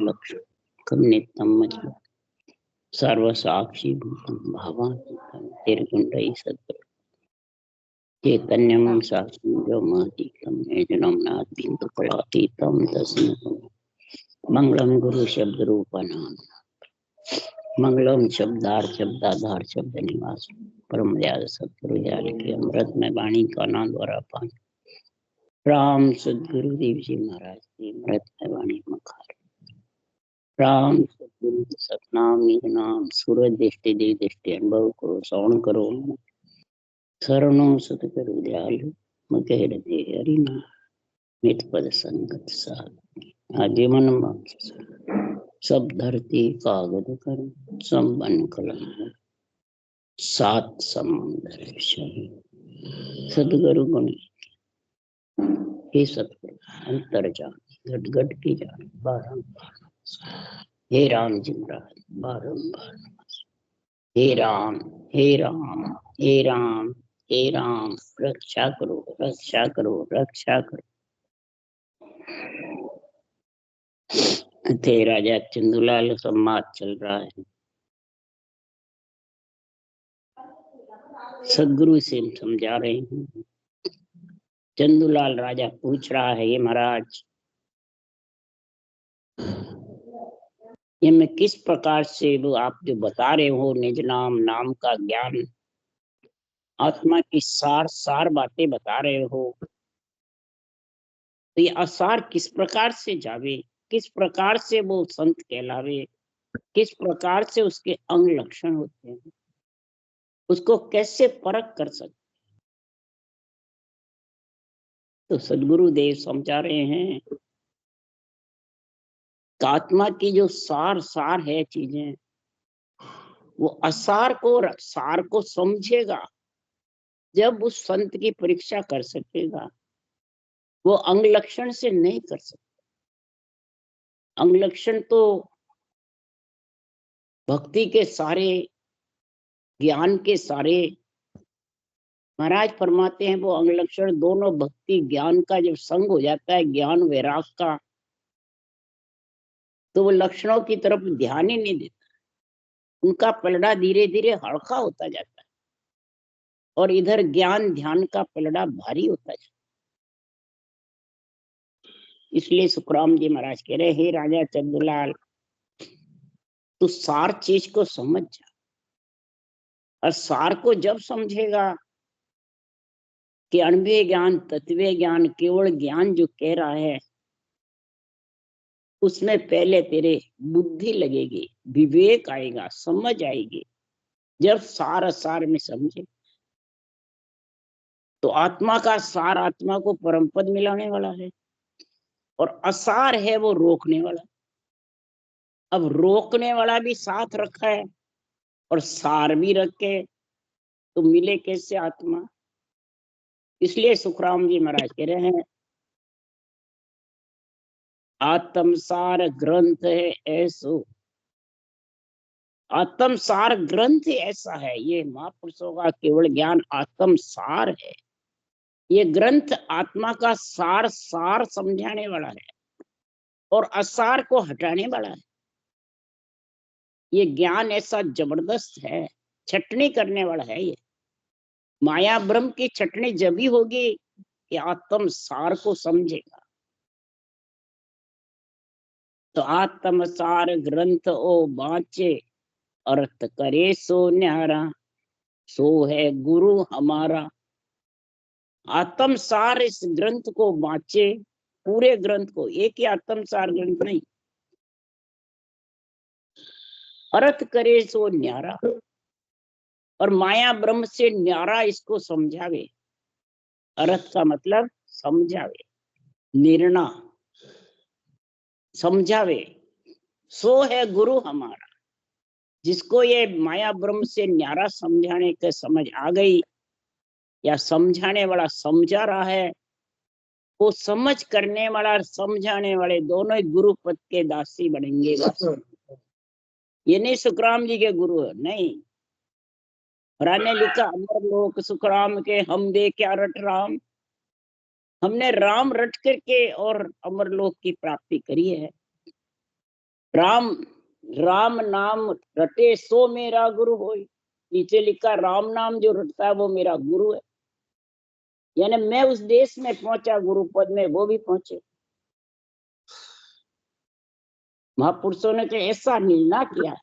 लक्ष्यम नित्यम सर्वसाक्षी भूतम भावातीतम निर्गुणै सद्गुरु चैतन्यम साक्षीतम निजनमनाथ बिंदु फलातीतम तस्मै मंगलम गुरु शब्द रूपनाम मंगलम शब्दाधार शब्द निवास परम दयाल सतगुरु दयाल की अमृत में वाणी का नाम द्वारा पान राम सदगुरु देव जी महाराज की अमृत में वाणी मखार राम सतगुरु सतनाम निज नाम सूरज दृष्टि देव दृष्टि अनुभव करो श्रवण करो शरणों सतगुरु दयालु मके हृदय हरि नाम नित पद संगत साध आजीवन सब धरती कागज कर संबन कलम सात समुद्र सदगुरु गुण हे सतगुरु अंतर जान घट घट की जान बारंबार हे राम जी महाराज बारंबार हे राम हे राम हे राम हे राम रक्षा करो रक्षा करो रक्षा करो। थे राजा चंदूलाल संवाद चल रहा है। सदगुरु से समझा रहे हैं। चंदूलाल राजा पूछ रहा है, ये महाराज ये मैं किस प्रकार से वो आप जो बता रहे हो निज नाम नाम का ज्ञान आत्मा की सार बातें बता रहे हो, तो ये असार किस प्रकार से जावे, किस प्रकार से वो संत कहलावे, किस प्रकार से उसके अंग लक्षण होते हैं, उसको कैसे परख कर सकते। तो सदगुरु देव समझा रहे हैं आत्मा की जो सार है चीजें, वो असार को सार को समझेगा जब उस संत की परीक्षा कर सकेगा। वो अंग लक्षण से नहीं कर सकता। अंग लक्षण तो भक्ति के सारे ज्ञान के सारे महाराज फरमाते हैं, वो अंग लक्षण दोनों भक्ति ज्ञान का जब संग हो जाता है, ज्ञान वैराग का, तो वो लक्षणों की तरफ ध्यान ही नहीं देता। उनका पलड़ा धीरे धीरे हल्का होता जाता है और इधर ज्ञान ध्यान का पलड़ा भारी होता जाता है। इसलिए सुखराम जी महाराज कह रहे, हे राजा चंदूलाल तू सार चीज को समझ जा, और सार को जब समझेगा कि अणुवे ज्ञान तत्वे ज्ञान केवल ज्ञान जो कह रहा है उसमें पहले तेरे बुद्धि लगेगी, विवेक आएगा, समझ आएगी। जब सार में समझे तो आत्मा का सार आत्मा को परम पद मिलाने वाला है और असार है वो रोकने वाला। अब रोकने वाला भी साथ रखा है और सार भी रखे तो मिले कैसे आत्मा। इसलिए सुखराम जी महाराज कह रहे हैं, आत्मसार ग्रंथ है ऐसो, आत्मसार ग्रंथ ऐसा है, ये महापुरुषों का केवल ज्ञान आत्मसार है। ये ग्रंथ आत्मा का सार समझाने वाला है और असार को हटाने वाला है। ये ज्ञान ऐसा जबरदस्त है, छटनी करने वाला है। ये माया ब्रह्म की छटनी जब ही होगी कि आत्म सार को समझेगा। तो आत्म सार ग्रंथ ओ बाँचे, अर्थ करे सो न्यारा, सो है गुरु हमारा। आत्म सार इस ग्रंथ को बाँचे, पूरे ग्रंथ को, एक ही आत्म सार ग्रंथ नहीं, अर्थ करे सो न्यारा, और माया ब्रह्म से न्यारा इसको समझावे। अर्थ का मतलब समझावे, निर्णय समझावे। सो है गुरु हमारा, जिसको ये माया ब्रह्म से न्यारा समझाने के समझ आ गई या समझाने वाला समझा रहा है, वो समझ करने वाला और समझाने वाले दोनों ही गुरु पद के दासी बनेंगे। बस ये नहीं सुखराम जी के गुरु है, नहीं। ने लिखा अमर लोक सुखराम के हम दे क्या रट राम, हमने राम रट करके और अमर लोक की प्राप्ति करी है। राम राम नाम रटे सो मेरा गुरु होय। नीचे लिखा राम नाम जो रटता है वो मेरा गुरु है। यानी मैं उस देश में पहुंचा गुरु पद में, वो भी पहुंचे। महापुरुषों ने तो ऐसा निर्णय किया।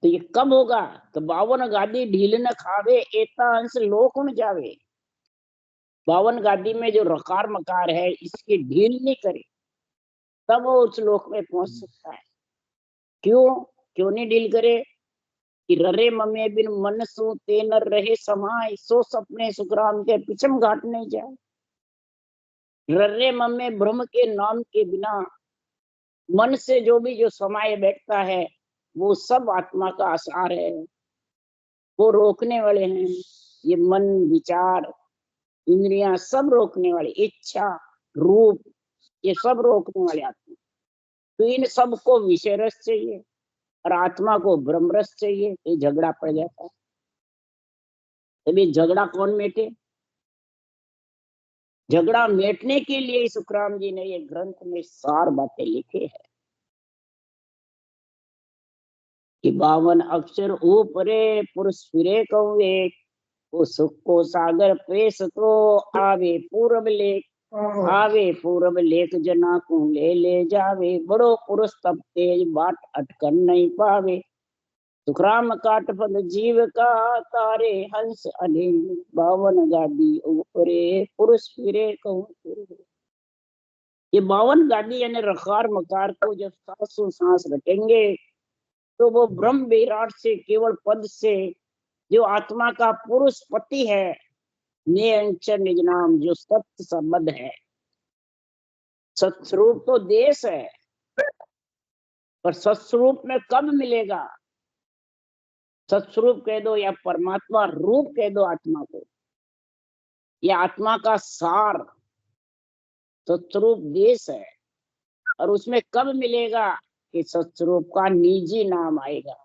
तो ये कब होगा? तो 52 गादी ढील न खावे, एता अंश लोक उन जावे। 52 गादी में जो रकार मकार है, इसकी ढील नहीं करे तब वो उस लोक में पहुंच सकता है। क्यों नहीं ढील करे? कि ररे ममे बिन मन सो ते न रहे समाय, सो सपने सुखराम के पिछम घाट नहीं जाए। रर्रे ममे ब्रह्म के नाम के बिना मन से जो समाये बैठता है, वो सब आत्मा का आसार है, वो रोकने वाले हैं। ये मन, विचार, इंद्रियां सब रोकने वाले, इच्छा, रूप, ये सब रोकने वाले आत्मा। तो इन सब को विषय रस चाहिए और आत्मा को ब्रह्म रस चाहिए। ये झगड़ा पड़ जाता है। तभी झगड़ा कौन मेटे? झगड़ा मेटने के लिए सुखराम जी ने ये ग्रंथ में सार बातें लिखे हैं कि 52 अक्षर ऊपरे पुरुष फिरे कहू एक, वो सुख को सागर पेश तो आवे पूरब लेख। आवे पूरब लेख जना को ले जावे, बड़ो पुरुष तब तेज बाट अटकन नहीं पावे। सुखराम काट पद जीव का तारे हंस अधीन, 52 गादी ऊपरे पुरुष फिरे कहूँ। ये 52 गादी यानी रखार मकार को जब सांसों सांस रटेंगे तो वो ब्रह्म विराट से, केवल पद से, जो आत्मा का पुरुष पति है, निज नाम, जो सत्य संबद्ध है। सत्स्वरूप तो देश है, पर सत्स्वरूप में कब मिलेगा? सत्स्वरूप कह दो या परमात्मा रूप कह दो आत्मा को, यह आत्मा का सार सत्स्वरूप देश है। और उसमें कब मिलेगा? कि सत्स्वरूप का निजी नाम आएगा,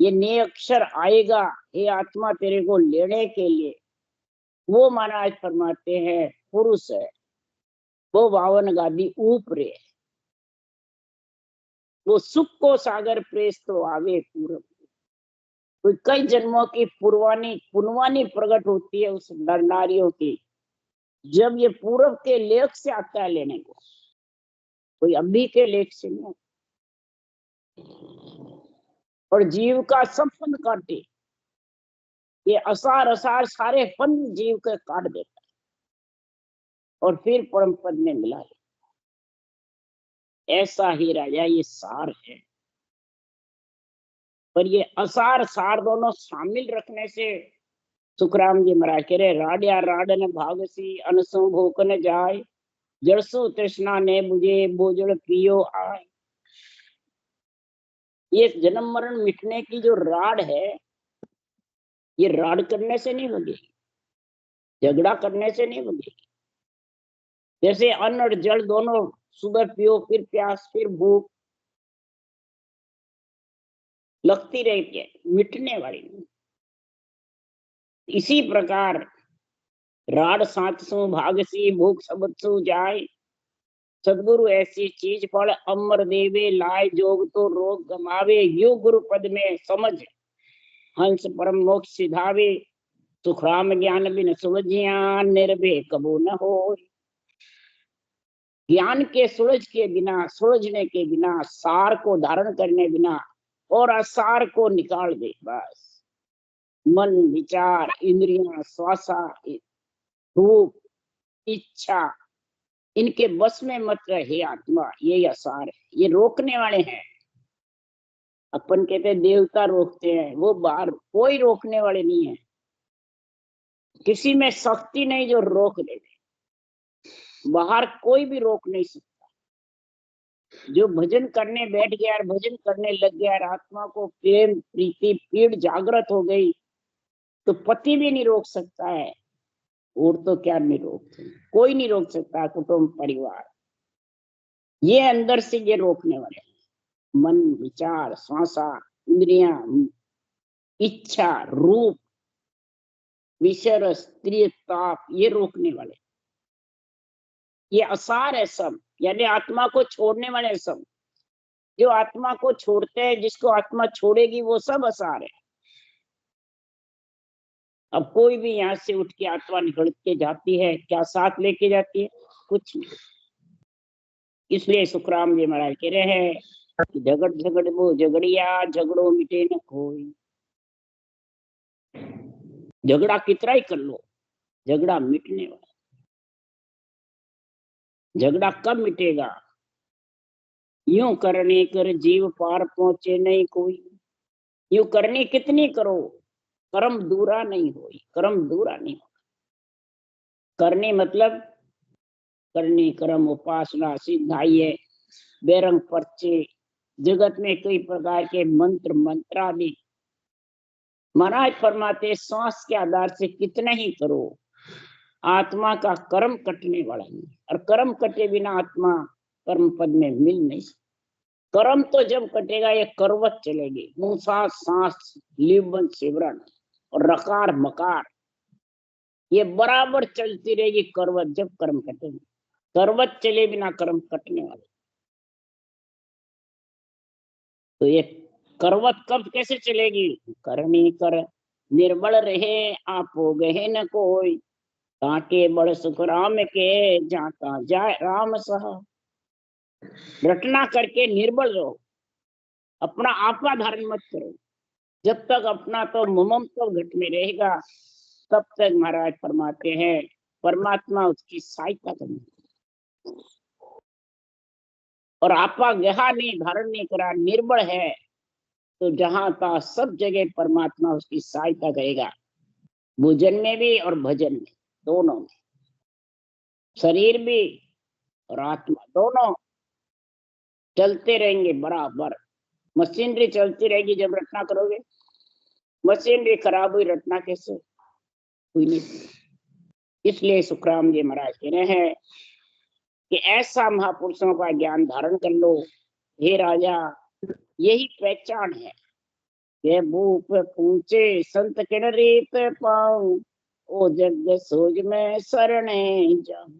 ये ने अक्षर आएगा, ये आत्मा तेरे को लेने के लिए। वो महाराज फरमाते हैं पुरुष है, वो 52 गादी ऊपरे, वो सुख को सागर प्रेस तो आवे पूरब। तो कई जन्मों की पुनवानी प्रकट होती है उस नर नारियों की, जब ये पूरब के लेख से आता है लेने को, कोई अभी के लेख से नहीं। और जीव का सब फंद काटे, ये असार असार सारे फंद जीव के काट देता है और फिर परम पद में मिला है। ऐसा ही राजा ये सार है। पर ये असार सार दोनों शामिल रखने से सुखराम जी महाराज कह रहे, राडिया राडन भागसी अनसु भूख न जाय, जड़सु तृष्णा ने बुझे बोझड़ पियो आय। ये जन्म मरण मिटने की जो राड है, ये राड करने से नहीं बनेगी, झगड़ा करने से नहीं बनेगी। जैसे अन्न और जल दोनों सुबह पियो, फिर प्यास, फिर भूख लगती रहती है, मिटने वाली नहीं। इसी प्रकार राड सातसु भागसी भूख सबसु जाय, सदगुरु ऐसी चीज फल अमर देवे लाए, जोग तो रोग गमावे, यू गुरु पद में समझ हंस परम मोक्ष सिधावे। सुखराम ज्ञान बिन सुलझिया, निर्भय कबू न हो। ज्ञान के सुलझने के बिना, सार को धारण करने बिना और असार को निकाल दे। बस मन, विचार, इंद्रियां, श्वासा, रूप, इच्छा, इनके बस में मत रहे आत्मा। ये असार है, ये रोकने वाले हैं। अपन कहते हैं देवता रोकते हैं, वो बाहर कोई रोकने वाले नहीं है। किसी में शक्ति नहीं जो रोक दे, बाहर कोई भी रोक नहीं सकता। जो भजन करने बैठ गया और भजन करने लग गया और आत्मा को प्रेम प्रीति पीड़ जागृत हो गई, तो पति भी नहीं रोक सकता है। और तो क्या नहीं रोकते, कोई नहीं रोक सकता। कुटुंब परिवार ये अंदर से ये रोकने वाले, मन, विचार, श्वासा, इंद्रियां, इच्छा, रूप, विषय, स्त्री, ताप, ये रोकने वाले। ये असार है सब, यानी आत्मा को छोड़ने वाले सब। जो आत्मा को छोड़ते हैं, जिसको आत्मा छोड़ेगी, वो सब असार है। अब कोई भी यहाँ से उठ के आत्मा निकल के जाती है, क्या साथ लेके जाती है? कुछ नहीं। इसलिए सुखराम जी महाराज कह रहे हैं कि झगड़ झगड़ वो झगड़िया, झगड़ो मिटे न कोई। झगड़ा कितना ही कर लो, झगड़ा मिटने वाला। झगड़ा कब मिटेगा? यूं करने कर जीव पार पहुंचे नहीं कोई। यूं करनी कितनी करो, कर्म दूरा नहीं होई, कर्म दूरा नहीं हो। करनी मतलब करनी, कर्म, उपासना, सिद्धाइए, बेरंग पर्चे, जगत में कई प्रकार के मंत्र मंत्रादि महाराज फरमाते, सांस के आधार से कितना ही करो, आत्मा का कर्म कटने वाला नहीं। और कर्म कटे बिना आत्मा कर्म पद में मिल नहीं सकती। कर्म तो जब कटेगा ये करवत चलेगी, मूसा सांस लिबन सिमरन और रकार मकार, ये बराबर चलती रहेगी करवत, जब कर्म कटेगी। करवत चले बिना कर्म कटने वाले। तो ये करवत कब कैसे चलेगी? करनी कर निर्बल रहे, आपो गहे न कोई। ताके बड़ सुख राम के, जाता जाए राम सहा। रटना करके निर्बल रहो, अपना आपा धारण मत करो। जब तक अपना तो ममम तो घट में रहेगा, तब तक महाराज फरमाते हैं परमात्मा उसकी सहायता करनी। और आपा गहा नहीं, धारण नहीं करा, निर्बल है, तो जहां था सब जगह परमात्मा उसकी सहायता करेगा। भोजन में भी और भजन में, दोनों में। शरीर भी और आत्मा दोनों चलते रहेंगे बराबर। मशीनरी चलती रहेगी जब रटना करोगे। मशीनरी खराब हुई, रटना कैसे हुई? नहीं। इसलिए सुखराम जी महाराज कह रहे हैं कि ऐसा महापुरुषों का ज्ञान धारण कर लो हे राजा। यही पहचान है कि भूप पूछे संत किन रीत पाऊं, ओ जग सोज में शरणे जाऊं।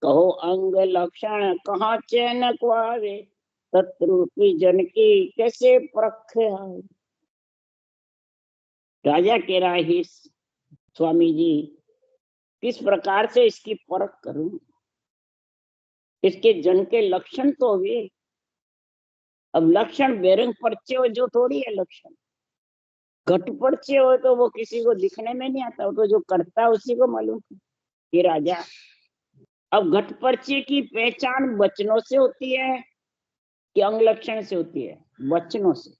कहो अंग लक्षण कहाँ चैन को आवे, तत्रूपी जन की कैसे परख आवे। राजा कह रहा है स्वामी जी, किस प्रकार से इसकी परख करूं? इसके जन के लक्षण तो हुए। अब लक्षण बेरंग पर्चे हो जो थोड़ी है लक्षण। घट पर्चे हो तो वो किसी को दिखने में नहीं आता, वो तो जो करता है उसी को मालूम कि राजा। अब घट पर्चे की पहचान वचनों से होती है कि अंग लक्षण से होती है? वचनों से।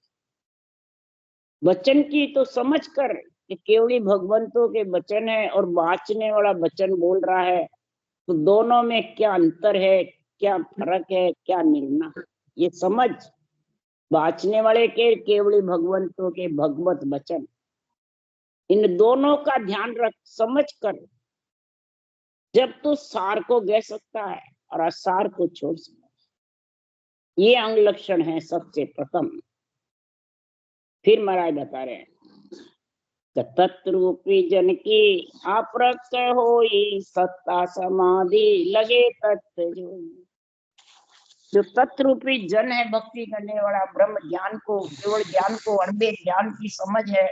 वचन की तो समझ कर कि केवली भगवंतों के वचन है और बाचने वाला वचन बोल रहा है, तो दोनों में क्या अंतर है, क्या फर्क है, क्या निर्णय, ये समझ। बाचने वाले के केवली भगवंतों के भगवत वचन, इन दोनों का ध्यान रख समझ कर। जब तो सार को कह सकता है और असार को छोड़ सकता है। ये अंग लक्षण है सबसे प्रथम। फिर महाराज बता रहे हैं तत्रूपी जन की अपरक्त होई, सत्ता समाधि लगे तत्व जोई। जो तत्रूपी जन है, भक्ति करने वाला, ब्रह्म ज्ञान को, केवल ज्ञान को, अनबे ज्ञान की समझ है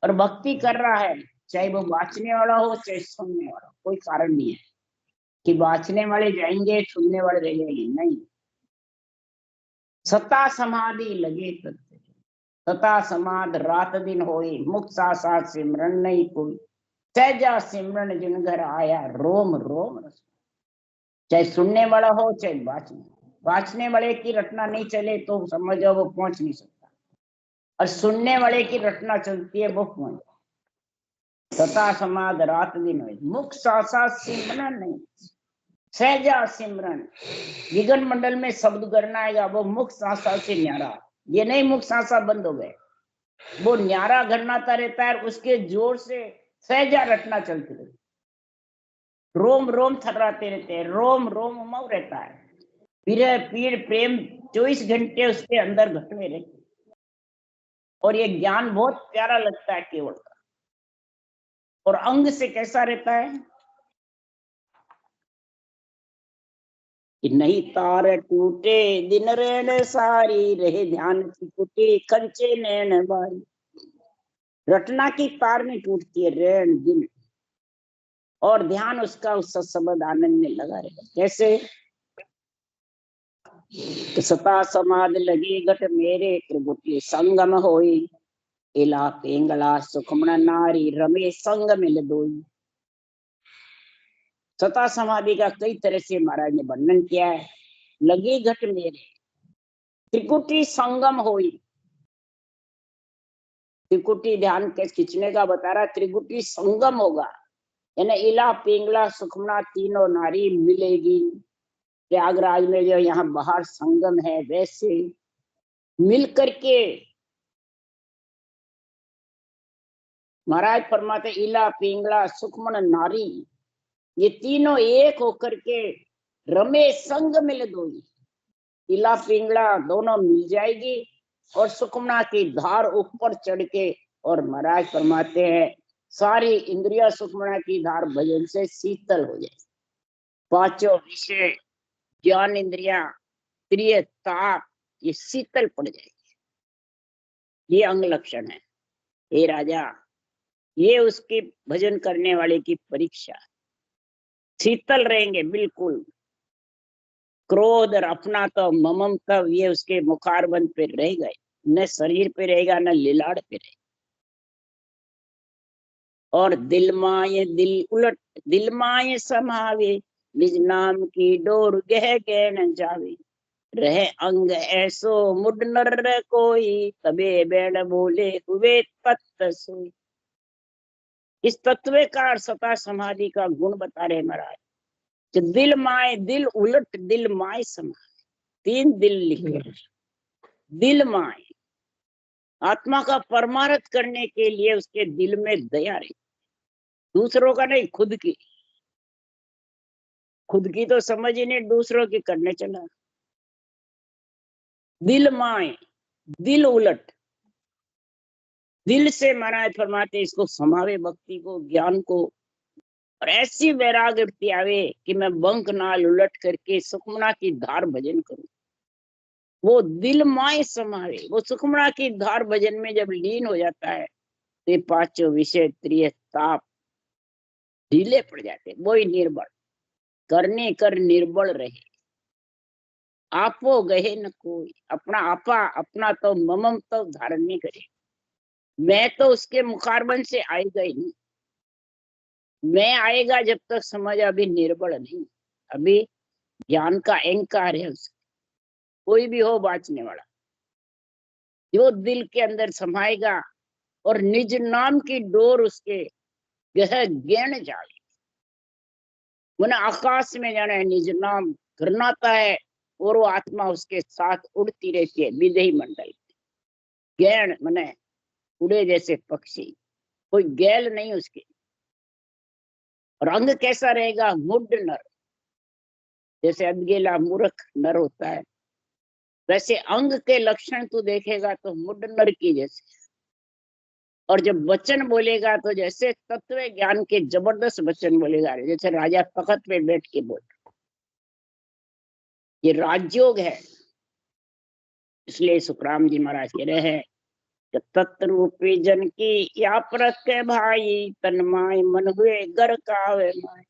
और भक्ति कर रहा है, चाहे वो बाँचने वाला हो चाहे सुनने वाला, कोई कारण नहीं है कि बाँचने वाले जाएंगे सुनने वाले रह जाएंगे, नहीं। सता समाधि लगे तत्व, सता समाध रात दिन होई, मुक्त साथ सिमरन नहीं कोई। सहजा सिमरन जिन घर आया, रोम रोम रस। चाहे सुनने वाला हो चाहे बाँचने वाले की रटना नहीं चले तो समझो वो पहुंच नहीं सकता, और सुनने वाले की रटना चलती है वो पहुंच। सता समाध रात दिन हुई, मुख सासा सिमरन नहीं, सहजा सिमरन। विगन मंडल में शब्द करना आएगा, वो मुख सासा से न्यारा। ये नहीं मुख सासा बंद हो गए, वो न्यारा घरनाता रहता है, उसके जोर से सहजा रटना चलती रहती, रोम रोम थर्राते रहते हैं, रोम रोम उमव रहता है। पीर पीड़ प्रेम 24 घंटे उसके अंदर घट में रहते। और ये ज्ञान बहुत प्यारा लगता है केवल का। और अंग से कैसा रहता है? कि नहीं तार टूटे दिन रैन सारी, रहे ध्यान टूटे कंचे नैन बारी। रटना की तार में टूटती है रैन दिन, और ध्यान उसका उस शब्द आनंद में लगा रहेगा। कैसे? सता समाध लगी घट मेरे, त्रिगुटी संगम होई, इला पेंगला सुखमण नारी, रमे संग मिल दोई। सता समाधि का कई तरह से महाराज ने वर्णन किया है। लगी घट मेरे, त्रिकुटी संगम होई। त्रिकुटी ध्यान के खींचने का बता रहा, त्रिकुटी संगम होगा, यानी इला पिंगला सुखमना तीनों नारी मिलेगी। प्रयागराज में जो यहाँ बाहर संगम है, वैसे मिल करके महाराज फरमाते इला पिंगला सुखमन नारी, ये तीनों एक होकर के रमे संग मिल दोई। इला पिंगला दोनों मिल जाएगी, और सुखमना की धार ऊपर चढ़ के, और महाराज फरमाते हैं सारी इंद्रिया सुखमना की धार भजन से शीतल हो जाए। पांचों विषय ज्ञान इंद्रिया प्रिय ताप ये शीतल पड़ जाएगी। ये अंग लक्षण है। हे राजा, ये उसके भजन करने वाले की परीक्षा। शीतल रहेंगे बिल्कुल। क्रोध और अपना तो ममता ये उसके मुखारबंद पे रहेगा, न शरीर पे रहेगा न लिलाड़ पे रहेगा। और दिल माये दिल उलट, दिल माये समावे, निज नाम की डोर गह गह न जावे। रहे अंग ऐसो मुड नर कोई, तबे बैण बोले हुए तत्त सोई। इस तत्वकार सता समाधि का गुण बता रहे महाराज। दिल माए दिल उलट, दिल माए समाए, तीन दिल लिखे। दिल माए आत्मा का परमार्थ करने के लिए उसके दिल में दया रही, दूसरों का नहीं, खुद की। खुद की तो समझ ही नहीं, दूसरों की करने चला। दिल माए दिल उलट, दिल से महाराज फरमाते इसको समावे भक्ति को, ज्ञान को, और ऐसी वैराग्य आवे कि मैं बंक नाल उलट करके सुखमना की धार भजन करूं। वो दिल माए समावे, वो सुखमना की धार भजन में जब लीन हो जाता है तो ये पांचों विषय त्रिय ताप ढीले पड़ जाते। वही निर्बल करने कर निर्बल रहे, आपो गहे न कोई। अपना आपा अपना तो ममम तो धारण नहीं करे। मैं तो उसके मुखारबंद से आएगा ही नहीं। मैं आएगा जब तक समझ अभी निर्बल नहीं, अभी ज्ञान का अहंकार है उसका। कोई भी हो बाँचने वाला, जो दिल के अंदर समाएगा और निज नाम की डोर उसके गह गहन जाए। मैंने आकाश में जाना है, निज नाम करनाता है, और वो आत्मा उसके साथ उड़ती रहती है विदेही मंडल। गैण मने उड़े जैसे पक्षी, कोई गैल नहीं उसके। रंग कैसा रहेगा? मुड नर, जैसे अधगेला मूर्ख नर होता है, वैसे अंग के लक्षण तू देखेगा तो मुड नर की जैसे। और जब वचन बोलेगा तो जैसे तत्व ज्ञान के जबरदस्त वचन बोलेगा, जैसे राजा तख्त पे बैठ के बोल। ये राजयोग है। इसलिए सुखराम जी महाराज कह रहे हैं तत्रूपी जन की या परख के भाई, तन माय मन हुए गर कावे माय।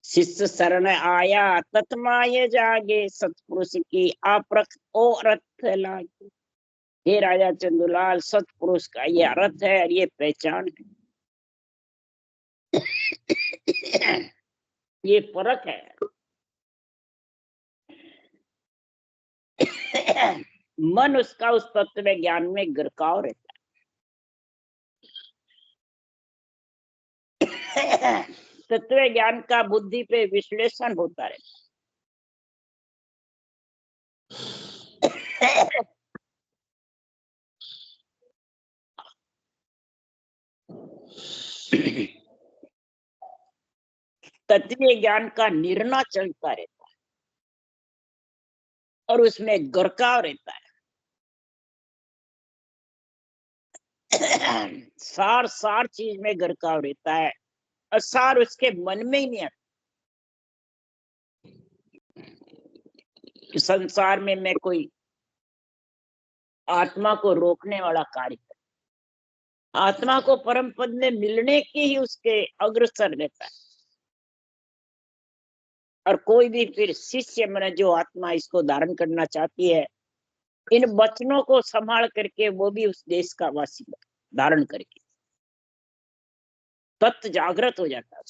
शिष्य शरण आया तत्माय जागे, सतपुरुष की आपरख ओ अर्थ लागे। हे राजा चंदुलाल, सतपुरुष का ये अर्थ है और ये पहचान है। ये परख है। मन उसका उस तत्व ज्ञान में गिरकाव रहता है। तत्व ज्ञान का बुद्धि पे विश्लेषण होता रहता है। तत्व ज्ञान का निर्णय चलता रहता है और उसमें गरकाव रहता है। सार सार चीज में गरकाव रहता है और सार उसके मन में ही नहीं आता। कि संसार में मैं कोई आत्मा को रोकने वाला कार्य कर, आत्मा को परम पद में मिलने की ही उसके अग्रसर रहता है। और कोई भी फिर शिष्य मन जो आत्मा इसको धारण करना चाहती है, इन वचनों को संभाल करके वो भी उस देश का वासी धारण करके तत्व जागृत हो जाता है।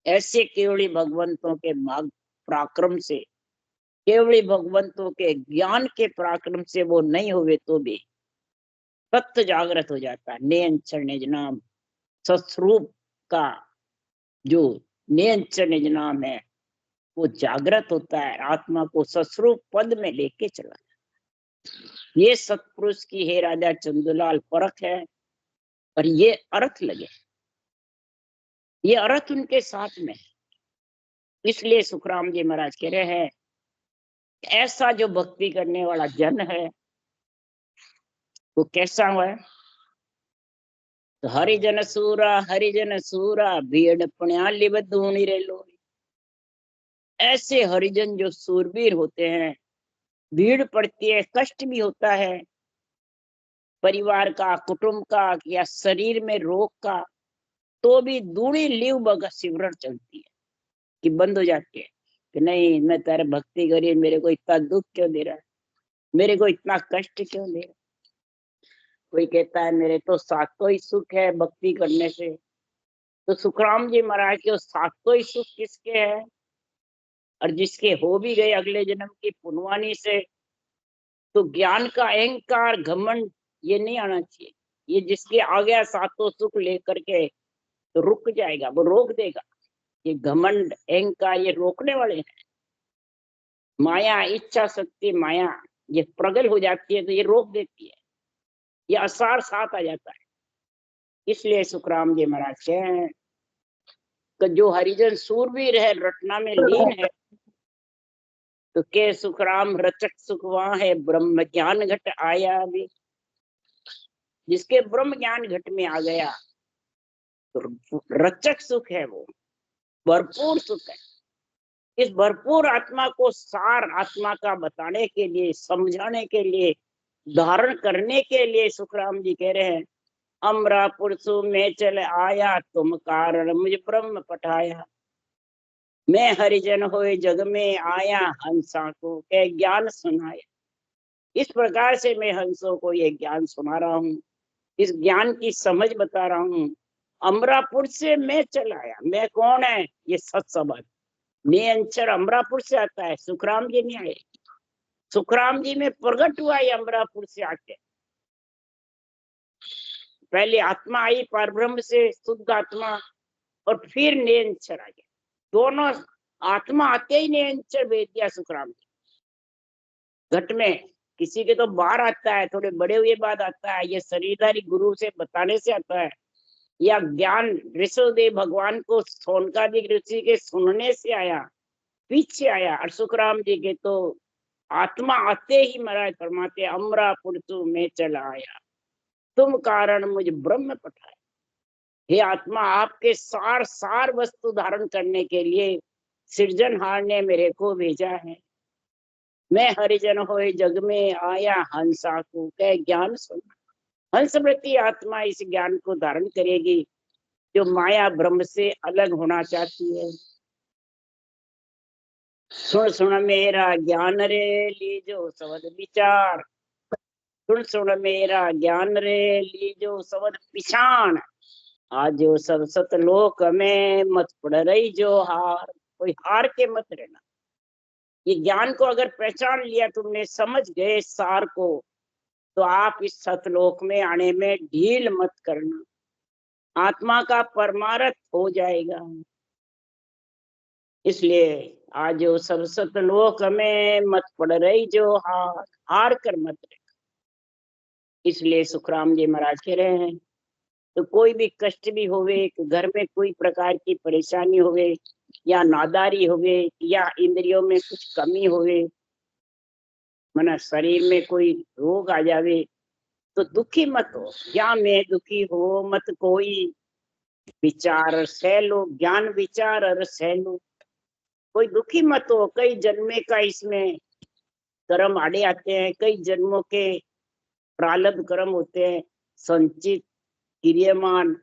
ऐसे केवली भगवंतों के मार्ग पराक्रम से, केवली भगवंतों के ज्ञान के पराक्रम से वो नहीं हुए तो भी तत्व जागृत हो जाता है। नियंचर निज नाम सस्वरूप का जो नियंचर निज नाम है वो जागृत होता है, आत्मा को सस्वरूप पद में लेके चला। ये सतपुरुष की हे राजा चंदुलाल परख है। और ये अर्थ लगे, ये अर्थ उनके साथ में है। इसलिए सुखराम जी महाराज कह रहे हैं, ऐसा जो भक्ति करने वाला जन है वो कैसा हुआ है? तो हरिजन सूरा भीड़ पुण्याली बधूनी रे लो। ऐसे हरिजन जो सूरवीर होते हैं, भीड़ पड़ती है, कष्ट भी होता है, परिवार का, कुटुंब का या शरीर में रोग का, तो भी दूरी लीव बग सिमरन चलती है कि बंद हो जाती है कि नहीं, मैं तेरे भक्ति करी, मेरे को इतना दुख क्यों दे रहा है, मेरे को इतना कष्ट क्यों दे रहा है। कोई कहता है मेरे तो सातों ही सुख है भक्ति करने से। तो सुखराम जी महाराज के सातों ही सुख किसके है? और जिसके हो भी गए अगले जन्म की पुनवानी से, तो ज्ञान का अहंकार घमंड ये नहीं आना चाहिए। ये जिसके आ गया सातों सुख लेकर के तो रुक जाएगा, वो रोक देगा। ये घमंड अहंकार ये रोकने वाले हैं। माया, इच्छा शक्ति माया ये प्रगल हो जाती है तो ये रोक देती है, ये असार साथ आ जाता है। इसलिए सुखराम जी महाराज कहे हैं कि जो हरिजन सूरवीर है, रटना में लीन है, तो के सुखराम रचक सुख वहां है, ब्रह्म ज्ञान घट आया भी। जिसके ब्रह्म ज्ञान घट में आ गया तो रचक सुख है, वो भरपूर सुख है। इस भरपूर आत्मा को सार आत्मा का बताने के लिए, समझाने के लिए, धारण करने के लिए सुखराम जी कह रहे हैं, अमरा पुरसु में चल आया, तुम कारण मुझ ब्रह्म पठाया। मैं हरिजन होए जग में आया, हंसा को के ज्ञान सुनाया। इस प्रकार से मैं हंसों को ये ज्ञान सुना रहा हूँ, इस ज्ञान की समझ बता रहा हूँ। अमरापुर से मैं चल आया। मैं कौन है? ये सत्सबद नियंचर अमरापुर से आता है, सुखराम जी नहीं आए। सुखराम जी में प्रकट हुआ ये अमरापुर से आके। पहले आत्मा आई परब्रह्म से, शुद्ध आत्मा, और फिर नियंचर आ गया। दोनों आत्मा आते ही नियंचर भेज दिया सुखराम जी घट में। किसी के तो बाहर आता है, थोड़े बड़े हुए बाद आता है, ये शरीरधारी गुरु से बताने से आता है, या ज्ञान ऋषिदेव भगवान को सोनकादिक ऋषि के सुनने से आया, पीछे आया। और सुखराम जी के तो आत्मा आते ही महाराज फरमाते, अमरापुर तू में चला आया, तुम कारण मुझे ब्रह्म पठाया। हे आत्मा, आपके सार सार वस्तु धारण करने के लिए सृजनहार ने मेरे को भेजा है। मैं हरिजन होए जग में आया, हंसा को कह ज्ञान सुना। हंस प्रति आत्मा इस ज्ञान को धारण करेगी जो माया ब्रह्म से अलग होना चाहती है। सुन सुन मेरा ज्ञान रे, लीजो सबद विचार। सुन सुन मेरा ज्ञान रे, लीजो सबद पिछाण। आजो सब सतलोक में मत पड़ रही जो हार। कोई हार के मत रहना। ये ज्ञान को अगर पहचान लिया तुमने, समझ गए सार को, तो आप इस सतलोक में आने में ढील मत करना। आत्मा का परमार्थ हो जाएगा। इसलिए आज जो सब सतलोक में मत पड़ रही जो हार, हार कर मत रहे। इसलिए सुखराम जी महाराज कह रहे हैं, तो कोई भी कष्ट भी होवे, घर में कोई प्रकार की परेशानी होवे, या नादारी होवे, या इंद्रियों में कुछ कमी होवे, मना शरीर में कोई रोग आ जावे, तो दुखी मत हो। या मैं दुखी हो मत कोई, विचार सह लो, ज्ञान विचार और सह लो। कोई दुखी मत हो, कई जन्मे का इसमें कर्म आड़े आते हैं, कई जन्मों के प्रारब्ध कर्म होते हैं, संचित, क्रियमान,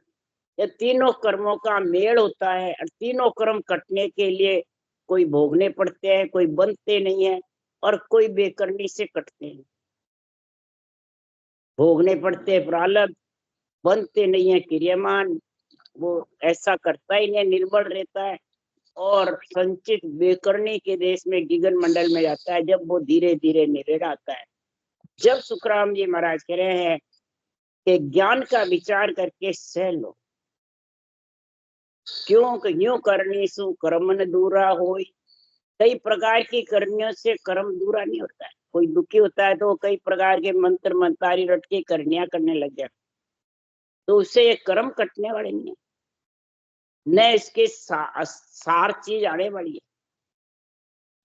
ये तीनों कर्मों का मेल होता है। और तीनों कर्म कटने के लिए कोई भोगने पड़ते हैं, कोई बनते नहीं है, और कोई बेकर्मी से कटते हैं। भोगने पड़ते हैं प्रारब्ध, बनते नहीं है क्रियमान, वो ऐसा करता ही नहीं, निर्बल रहता है। और संचित बेकर्णी के देश में गिगन मंडल में जाता है, जब वो धीरे धीरे निरेड़ आता है। जब सुखराम जी महाराज कह रहे हैं कि ज्ञान का विचार करके सह लो, क्यों यूं करनी सु कर्मन दूरा होई। कई प्रकार की करनियों से कर्म दूरा नहीं होता है। कोई दुखी होता है तो कई प्रकार के मंत्र मंतारी रट के करनियां करने लग जाए, तो उससे ये कर्म कटने वाले नहीं, न इसके सार चीज आने वाली है।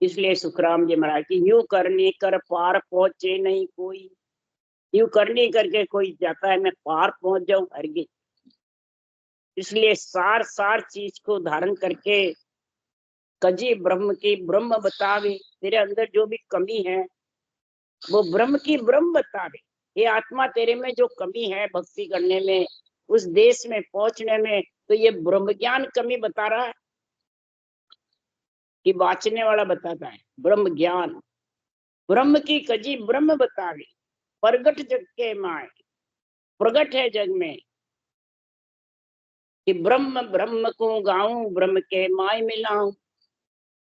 इसलिए सुखराम जी महाराज की यूं करनी कर पार पहुंचे नहीं कोई। यूं करनी करके कोई जाता है मैं पार पहुंच जाऊं हरगे। इसलिए सार सार चीज को धारण करके कजी ब्रह्म की ब्रह्म बतावे, तेरे अंदर जो भी कमी है वो ब्रह्म की ब्रह्म बतावे। ये आत्मा तेरे में जो कमी है भक्ति करने में, उस देश में पहुंचने में, तो ये ब्रह्म ज्ञान कमी बता रहा है कि बाँचने वाला बताता है। ब्रह्म ज्ञान, ब्रह्म की कजी ब्रह्म बतावे, प्रगट जग के माय, प्रगट है जग में कि ब्रह्म ब्रह्म को गाऊं, ब्रह्म के माय मिलाऊं।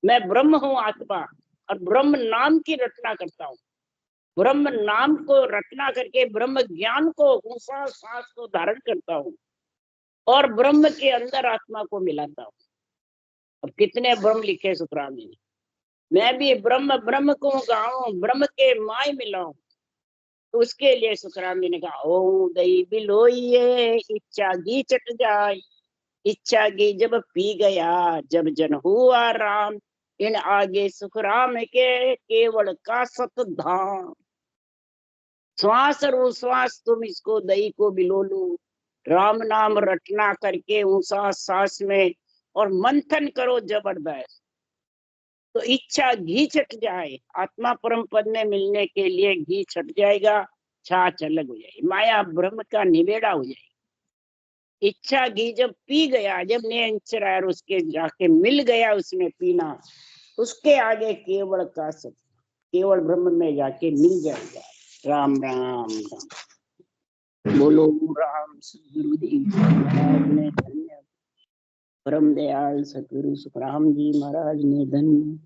मैं ब्रह्म हूँ आत्मा, और ब्रह्म नाम की रचना करता हूँ। ब्रह्म नाम को रचना करके ब्रह्म ज्ञान को ऊंसा सांस को धारण करता हूँ, और ब्रह्म के अंदर आत्मा को मिलाता हूँ। अब कितने ब्रह्म लिखे सुखराम जी ने। मैं भी ब्रह्म ब्रह्म को गाऊं, ब्रह्म के माय मिलाऊं। तो उसके लिए सुखराम जी ने कहा ओ दई बिलोइए इच्छा घी चट जाए। इच्छा घी जब पी गया, जब जन हुआ राम, इन आगे सुखराम के केवल का सत धाम। श्वास और उश्वास तुम इसको दही को बिलो लो, राम नाम रटना करके ऊंसा सांस में, और मंथन करो जबरदस्त, तो इच्छा घी छट जाए। आत्मा परम पद में मिलने के लिए घी छट जाएगा, छाछ अलग हो जाएगी, माया ब्रह्म का निवेड़ा हो जाएगी। इच्छा घी जब पी गया, जब निरंतर उसके जाके मिल गया उसमें पीना, उसके आगे केवल का सत्य, केवल ब्रह्म में जाके मिल जाएगा। राम राम राम। बोलो राम सदगुरुदेव महाराज ने धन्य, परम दयाल सतगुरु सुखराम जी महाराज ने धन्य,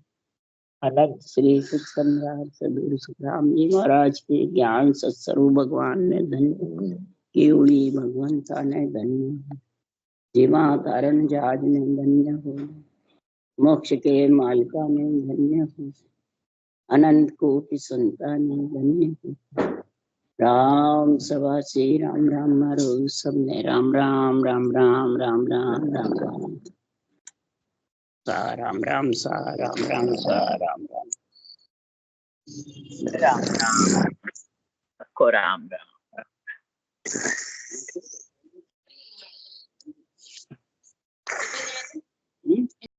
अलग श्री सुख सम्राट सदगुरु सुखराम जी महाराज के ज्ञान सत्स्वरूप भगवान ने धन्य, केवली भगवंता ने धन्य, जीवा कारण जहाज ने धन्य हो, मोक्ष के मालिका ने धन्य हो, अनंत कोटि संतान ने धन्य हो। राम सभा से राम राम मारो सबने राम राम राम राम राम राम राम राम सा राम राम सा राम राम सा राम राम राम राम को राम राम।